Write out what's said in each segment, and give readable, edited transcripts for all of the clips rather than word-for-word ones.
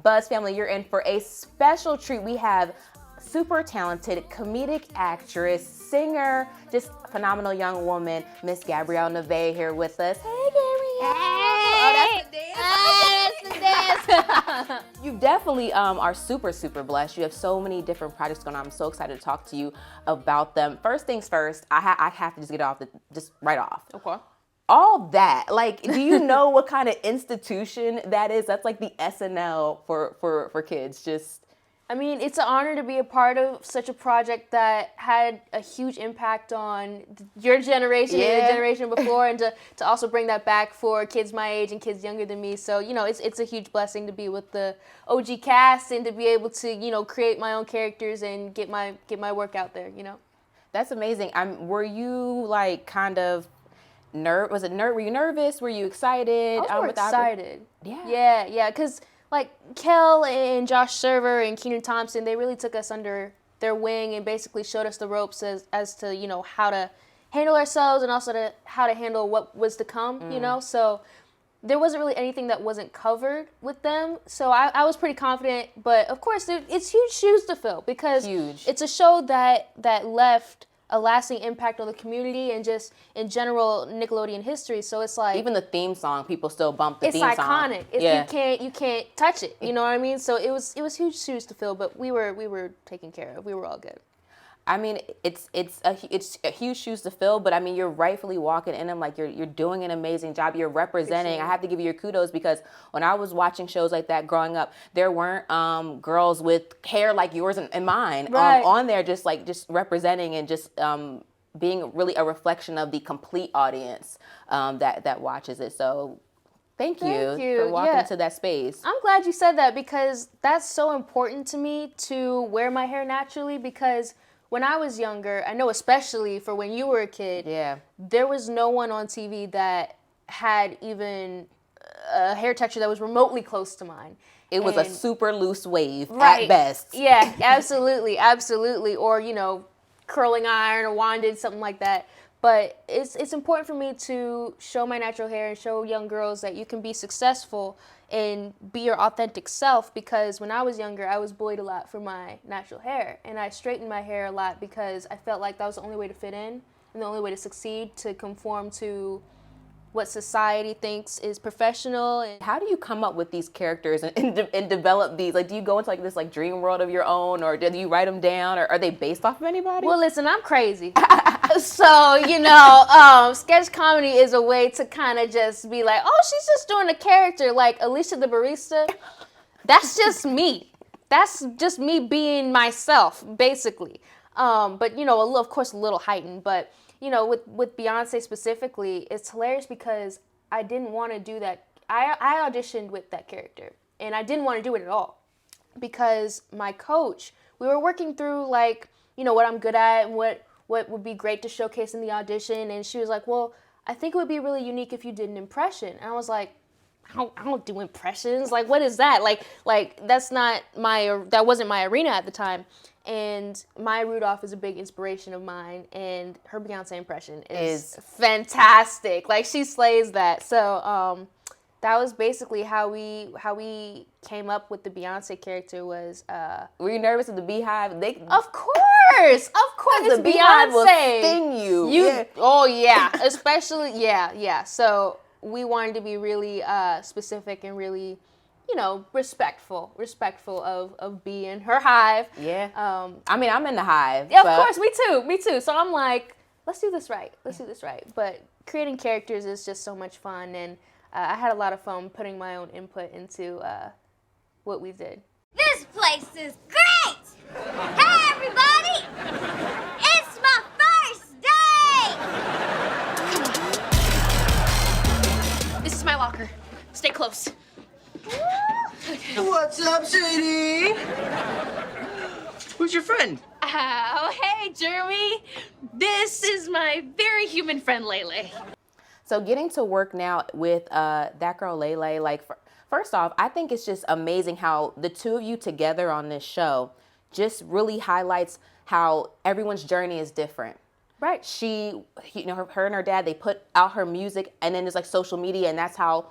Buzz family, you're in for a special treat. We have super talented comedic actress, singer, just phenomenal young woman, Miss Gabrielle Nevaeh here with us. Hey, Gabrielle. Hey. Oh, that's the dance. That's the dance. You definitely are super, super blessed. You have so many different projects going on. I'm so excited to talk to you about them. First things first, I have to just get just right off. Okay. All that, like, do you know what kind of institution that is? That's like the SNL for kids. Just, I mean, it's an honor to be a part of such a project that had a huge impact on your generation and the generation before, and to also bring that back for kids my age and kids younger than me. So, you know, it's a huge blessing to be with the OG cast and to be able to, you know, create my own characters and get my work out there, you know. That's amazing. Were you like kind of were you nervous? Were you excited? I was excited. Yeah. Yeah, because like Kel and Josh Server and Keenan Thompson, they really took us under their wing and basically showed us the ropes as to, you know, how to handle ourselves and also how to handle what was to come, you know. So there wasn't really anything that wasn't covered with them. So I was pretty confident. But of course, it's huge shoes to fill because it's a show that left a lasting impact on the community and just in general Nickelodeon history. So it's like, even the theme song, people still bump the theme song. It's iconic. You can't touch it. You know what I mean? So it was huge shoes to fill, but we were taken care of. We were all good. I mean, it's a huge shoes to fill, but I mean, you're rightfully walking in them like you're doing an amazing job. You're representing. I have to give you your kudos because when I was watching shows like that growing up, there weren't girls with hair like yours and mine on there, just representing and just being really a reflection of the complete audience that watches it. So Thank you for walking into that space. I'm glad you said that because that's so important to me to wear my hair naturally because when I was younger, I know especially for when you were a kid, there was no one on TV that had even a hair texture that was remotely close to mine. It was a super loose wave at best. Yeah, absolutely. Or, you know, curling iron or wanded, something like that. But it's important for me to show my natural hair and show young girls that you can be successful and be your authentic self because when I was younger, I was bullied a lot for my natural hair. And I straightened my hair a lot because I felt like that was the only way to fit in and the only way to succeed, to conform to what society thinks is professional. And how do you come up with these characters and develop these? Like, do you go into like this like dream world of your own, or do you write them down, or are they based off of anybody? Well, listen, I'm crazy. So, you know, sketch comedy is a way to kind of just be like, oh, she's just doing a character like Alicia the barista. That's just me. That's just me being myself, basically. But, you know, of course, a little heightened. But, you know, with Beyonce specifically, it's hilarious because I didn't want to do that. I auditioned with that character, and I didn't want to do it at all because my coach, we were working through, like, you know, what I'm good at and what would be great to showcase in the audition. And she was like, well, I think it would be really unique if you did an impression. And I was like, I don't do impressions. Like, what is that? Like that wasn't my arena at the time. And Maya Rudolph is a big inspiration of mine, and her Beyonce impression is fantastic. Like, she slays that. So that was basically how we came up with the Beyonce character. Was were you nervous with the Beehive? Of course, the Beehive will sting you. Oh yeah, especially yeah. So we wanted to be really specific and really, you know, respectful of Bee and her hive. Yeah. I mean, I'm in the hive. Yeah, of course, me too. So I'm like, let's do this right. But creating characters is just so much fun, and I had a lot of fun putting my own input into what we did. This place is great! Hey, everybody! It's my first day! This is my locker. Stay close. What's up, Sadie? Who's your friend? Oh, hey, Jeremy. This is my very human friend, Lele. So getting to work now with that girl, Lele, like, first off, I think it's just amazing how the two of you together on this show just really highlights how everyone's journey is different. Right. She, her and her dad, they put out her music, and then there's like social media, and that's how,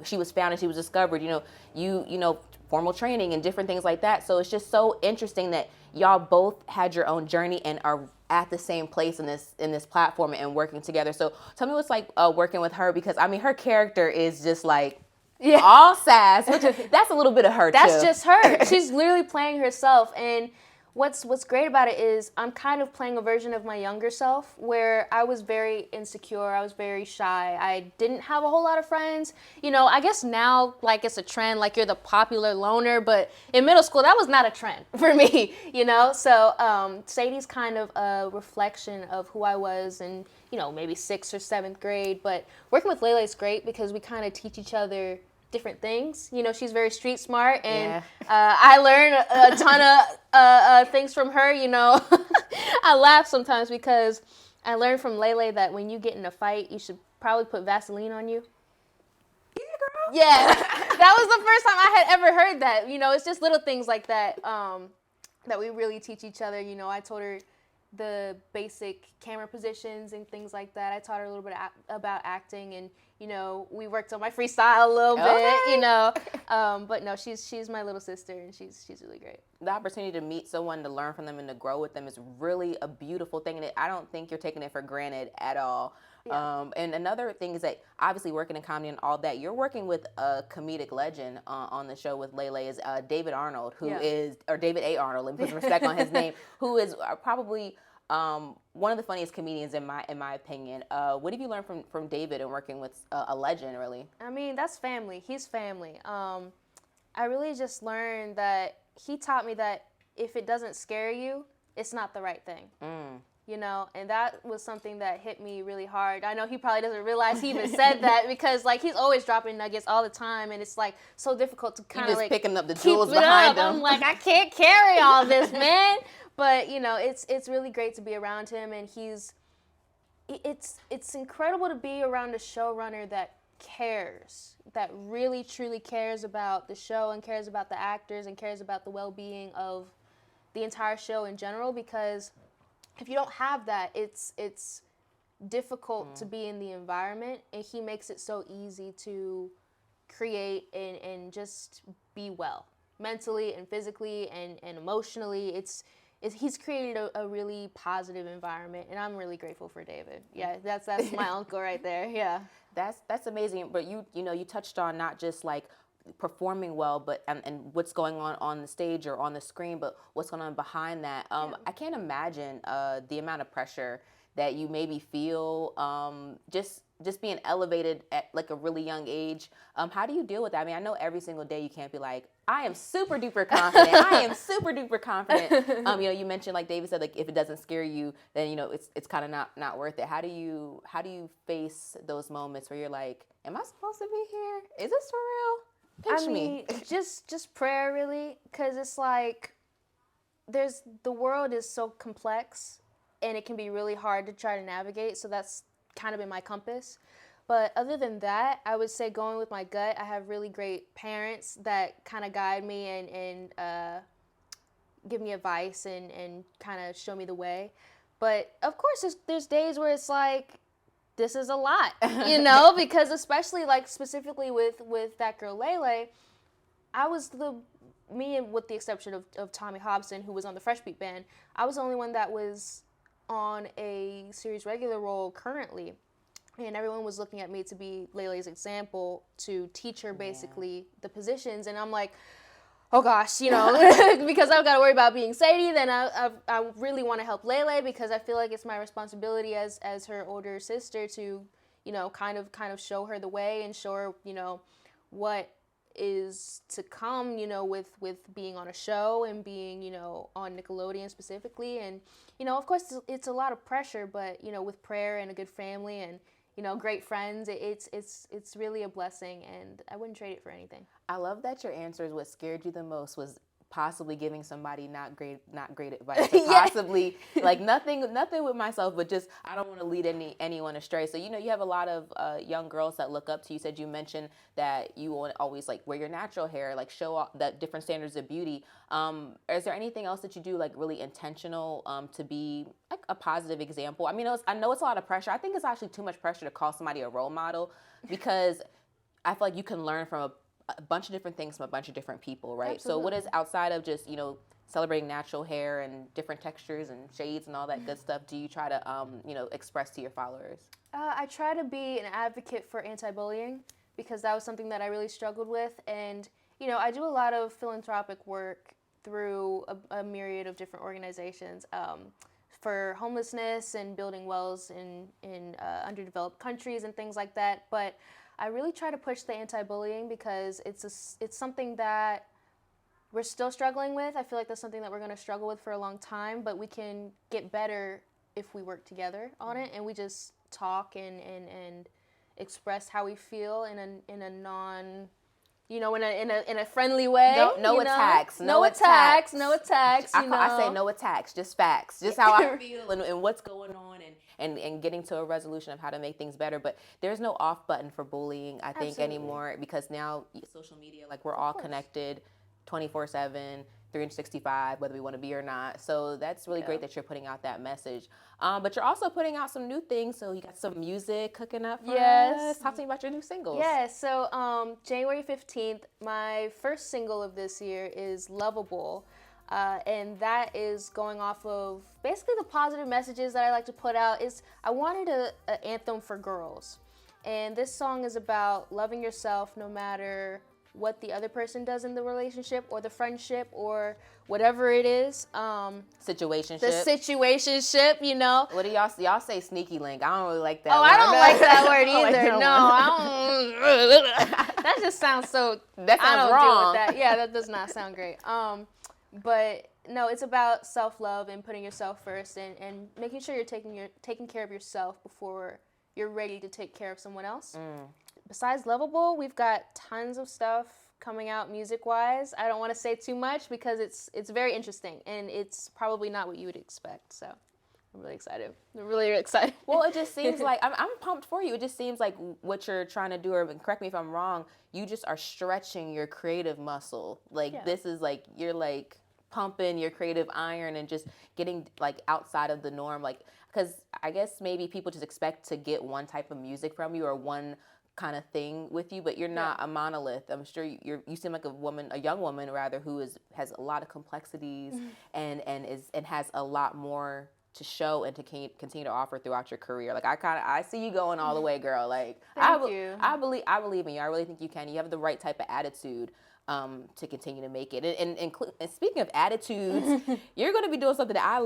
she was found and she was discovered, formal training and different things like that. So it's just so interesting that y'all both had your own journey and are at the same place in this platform and working together. So tell me what's like working with her, because I mean her character is just like all sass, which that's a little bit of her That's too. just her. She's literally playing herself, and what's great about it is I'm kind of playing a version of my younger self where I was very insecure, I was very shy, I didn't have a whole lot of friends. I guess now like it's a trend, like you're the popular loner, but in middle school that was not a trend for me, So Sadie's kind of a reflection of who I was in, maybe 6th or 7th grade, but working with Lele is great because we kind of teach each other different things. She's very street smart, and I learn a ton of things from her. I laugh sometimes because I learned from Lele that when you get in a fight, you should probably put Vaseline on you. Yeah, girl. Yeah, that was the first time I had ever heard that. It's just little things like that that we really teach each other. I told her the basic camera positions and things like that. I taught her a little bit about acting, and we worked on my freestyle a little bit, but no, she's my little sister, and she's really great. The opportunity to meet someone, to learn from them, and to grow with them is really a beautiful thing, and I don't think you're taking it for granted at all. Yeah. And another thing is that obviously working in comedy and all that, you're working with a comedic legend on the show with Lele is David Arnold, or David A. Arnold, and put some respect on his name, who is probably one of the funniest comedians in my opinion. What have you learned from David and working with a legend, really? I mean, that's family. He's family. I really just learned that he taught me that if it doesn't scare you, it's not the right thing. And that was something that hit me really hard. I know he probably doesn't realize he even said that because like he's always dropping nuggets all the time, and it's like so difficult to kind of like picking up the jewels behind him. I'm like, I can't carry all this, man. But it's really great to be around him, and it's incredible to be around a showrunner that cares, that really truly cares about the show and cares about the actors and cares about the well-being of the entire show in general, because if you don't have that, it's difficult to be in the environment, and he makes it so easy to create and just be well mentally and physically and emotionally. He's created a really positive environment, and I'm really grateful for David. Yeah, that's my uncle right there. Yeah, that's amazing. But you touched on not just like performing well, but and what's going on the stage or on the screen, but what's going on behind that. I can't imagine the amount of pressure that you maybe feel just being elevated at like a really young age. How do you deal with that? I mean, I know every single day you can't be like, I am super duper confident. I am super duper confident. You mentioned, like David said, like if it doesn't scare you, then it's kind of not worth it. How do you face those moments where you're like, am I supposed to be here? Is this for real? Pinch me. just prayer, really, because it's like the world is so complex, and it can be really hard to try to navigate. So that's kind of been my compass. But other than that, I would say going with my gut. I have really great parents that kind of guide me and give me advice and kind of show me the way. But of course, there's days where it's like, this is a lot, because especially like specifically with that girl Lele, I was with the exception of Tommy Hobson, who was on the Fresh Beat Band, I was the only one that was on a series regular role currently. And everyone was looking at me to be Lele's example, to teach her basically the positions. And I'm like, oh gosh, because I've got to worry about being Sadie, then I really want to help Lele, because I feel like it's my responsibility as her older sister to, kind of show her the way and show her, what is to come, with being on a show and being, on Nickelodeon specifically. And, of course it's a lot of pressure, but, with prayer and a good family and, great friends, it's really a blessing, and I wouldn't trade it for anything. I love that your answer is what scared you the most was possibly giving somebody not great advice, or possibly like nothing with myself, but just I don't want to lead anyone astray. So you have a lot of young girls that look up to you. Said you mentioned that you want always like wear your natural hair, like show off that different standards of beauty. Is there anything else that you do like really intentional to be like a positive example? I mean, I know it's a lot of pressure. I think it's actually too much pressure to call somebody a role model, because I feel like you can learn from a bunch of different things from a bunch of different people, right? Absolutely. So what is outside of just, celebrating natural hair and different textures and shades and all that good stuff, do you try to, express to your followers? I try to be an advocate for anti-bullying, because that was something that I really struggled with. And, I do a lot of philanthropic work through a myriad of different organizations for homelessness and building wells in underdeveloped countries and things like that. But I really try to push the anti-bullying because it's something that we're still struggling with. I feel like that's something that we're going to struggle with for a long time, but we can get better if we work together on it and we just talk and express how we feel in a non, in a friendly way. No attacks. No attacks. I say no attacks, just facts, just how I feel and what's going on and getting to a resolution of how to make things better. But there's no off button for bullying, I think, anymore, because now social media, like we're all connected 24/7, 365, whether we want to be or not. So that's really great that you're putting out that message. But you're also putting out some new things. So you got some music cooking up for us. Talk to me about your new singles. Yeah, so January 15th, my first single of this year is Lovable. And that is going off of basically the positive messages that I like to put out. I wanted an anthem for girls. And this song is about loving yourself no matter what the other person does in the relationship or the friendship or whatever it is. Situationship. The situationship, What do y'all say sneaky link? I don't really like that word. I don't like that word either. I That just sounds so... That sounds I don't wrong. deal with that. Yeah, that does not sound great. But no, it's about self-love and putting yourself first and making sure you're taking care of yourself before you're ready to take care of someone else. Besides Lovable, we've got tons of stuff coming out music-wise. I don't want to say too much because it's very interesting and it's probably not what you would expect. So I'm really excited. I'm really excited. Well, it just seems like I'm pumped for you. It just seems like what you're trying to do, or correct me if I'm wrong, you just are stretching your creative muscle. Like this is like you're like pumping your creative iron and just getting like outside of the norm. Like, because I guess maybe people just expect to get one type of music from you or one kind of thing with you, but you're not a monolith. I'm sure you seem like a young woman rather, who has a lot of complexities and has a lot more to show and to continue to offer throughout your career. Like I see you going all the way, girl. Like Thank you. I believe in you. I really think you can. You have the right type of attitude to continue to make it. And speaking of attitudes, you're going to be doing something that I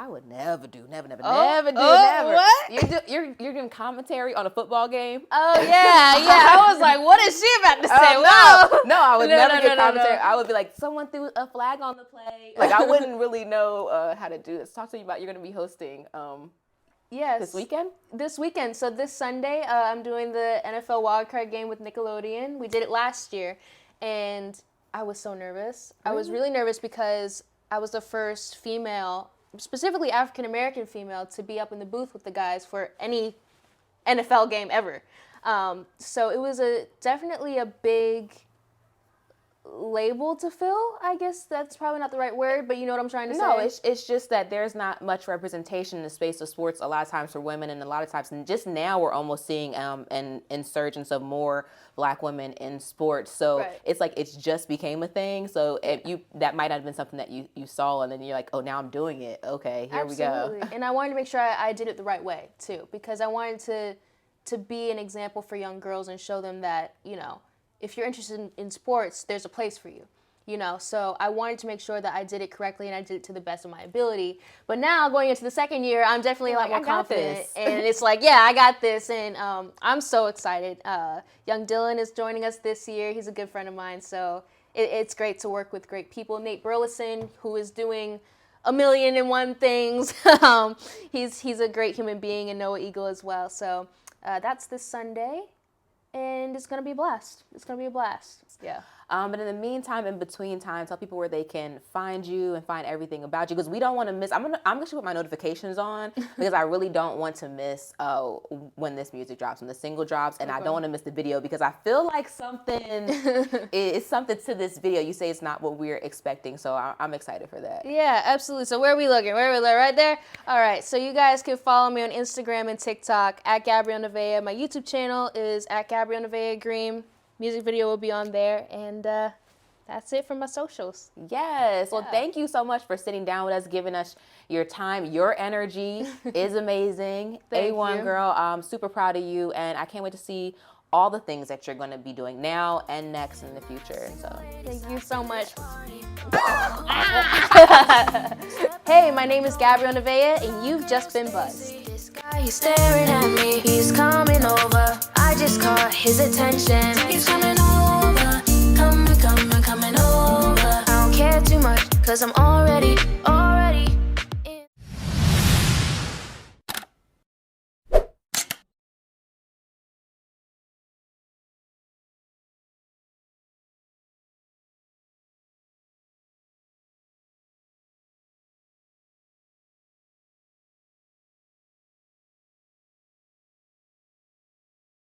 would never do. Never. What? You're doing commentary on a football game. Oh, yeah. I was like, what is she about to say? No, I would never get commentary. No. I would be like, someone threw a flag on the play. Like, I wouldn't really know how to do this. Talk to me about, you're going to be hosting this weekend? This weekend. So this Sunday, I'm doing the NFL Wildcard game with Nickelodeon. We did it last year. And I was so nervous. I was really nervous because I was the first female, specifically African-American female, to be up in the booth with the guys for any NFL game ever. So it was definitely a big label to fill. I guess that's probably not the right word, but you know what I'm trying to say? No, it's just that there's not much representation in the space of sports a lot of times for women, and a lot of times, and just now we're almost seeing an insurgence of more Black women in sports. So it's like it's just became a thing. So that might have been something that you saw, and then you're like, oh, now I'm doing it. Okay, here we go. And I wanted to make sure I did it the right way too, because I wanted to be an example for young girls and show them that, if you're interested in sports, there's a place for you, So I wanted to make sure that I did it correctly and I did it to the best of my ability. But now going into the second year, I'm definitely a lot more confident. And it's like, I got this. And I'm so excited. Young Dylan is joining us this year. He's a good friend of mine. So it's great to work with great people. Nate Burleson, who is doing 1,000,001 things. He's a great human being, and Noah Eagle as well. So that's this Sunday. and it's gonna be a blast. It's gonna be a blast. Yeah. But in the meantime, in between time, tell people where they can find you and find everything about you, because we don't want to miss. I'm gonna put my notifications on because I really don't want to miss when this music drops, when the single drops, and I don't want to miss the video because I feel like something is something to this video. You say it's not what we're expecting, so I'm excited for that. Yeah, absolutely. So where are we looking? Right there? All right. So you guys can follow me on Instagram and TikTok at Gabrielle Nevaeh. My YouTube channel is at Gabrielle Nevaeh Green. Music video will be on there, and that's it for my socials. Yes. Well, thank you so much for sitting down with us, giving us your time. Your energy is amazing. Thank A1 you. girl. I'm super proud of you, and I can't wait to see all the things that you're going to be doing now and next in the future. So Thank you so much. Hey, my name is Gabrielle Nevaeh, and you've just been buzzed. This guy, he's staring at me, he's coming over. I just caught his attention. He's coming over, coming over. I don't care too much, cause I'm already